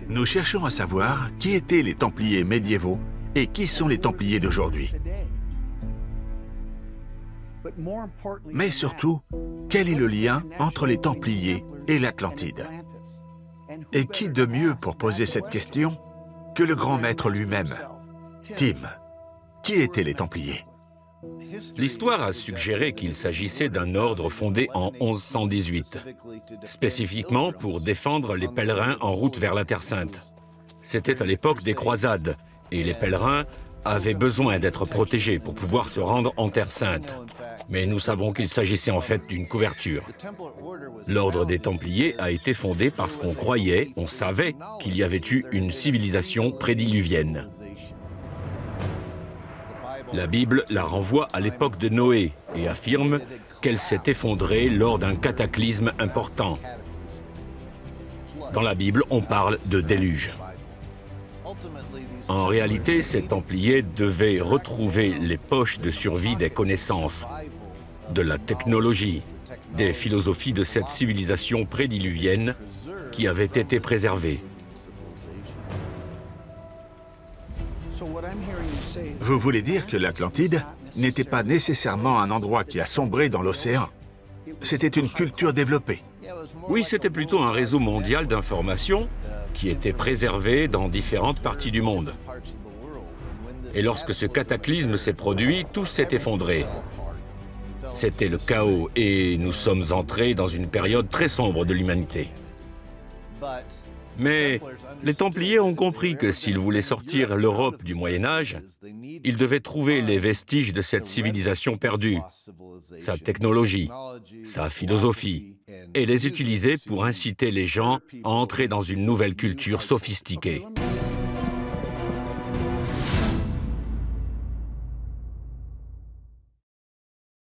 Nous cherchons à savoir qui étaient les Templiers médiévaux et qui sont les Templiers d'aujourd'hui. Mais surtout, quel est le lien entre les Templiers et l'Atlantide? Et qui de mieux pour poser cette question que le grand maître lui-même? Tim, qui étaient les Templiers? L'histoire a suggéré qu'il s'agissait d'un ordre fondé en 1118, spécifiquement pour défendre les pèlerins en route vers la Terre Sainte. C'était à l'époque des croisades, et les pèlerins avaient besoin d'être protégés pour pouvoir se rendre en Terre Sainte. Mais nous savons qu'il s'agissait en fait d'une couverture. L'ordre des Templiers a été fondé parce qu'on croyait, on savait qu'il y avait eu une civilisation prédiluvienne. La Bible la renvoie à l'époque de Noé et affirme qu'elle s'est effondrée lors d'un cataclysme important. Dans la Bible, on parle de déluge. En réalité, ces Templiers devaient retrouver les poches de survie des connaissances, de la technologie, des philosophies de cette civilisation prédiluvienne qui avait été préservée. Vous voulez dire que l'Atlantide n'était pas nécessairement un endroit qui a sombré dans l'océan? C'était une culture développée. Oui, c'était plutôt un réseau mondial d'informations qui était préservé dans différentes parties du monde. Et lorsque ce cataclysme s'est produit, tout s'est effondré. C'était le chaos et nous sommes entrés dans une période très sombre de l'humanité. Mais les Templiers ont compris que s'ils voulaient sortir l'Europe du Moyen-Âge, ils devaient trouver les vestiges de cette civilisation perdue, sa technologie, sa philosophie, et les utiliser pour inciter les gens à entrer dans une nouvelle culture sophistiquée.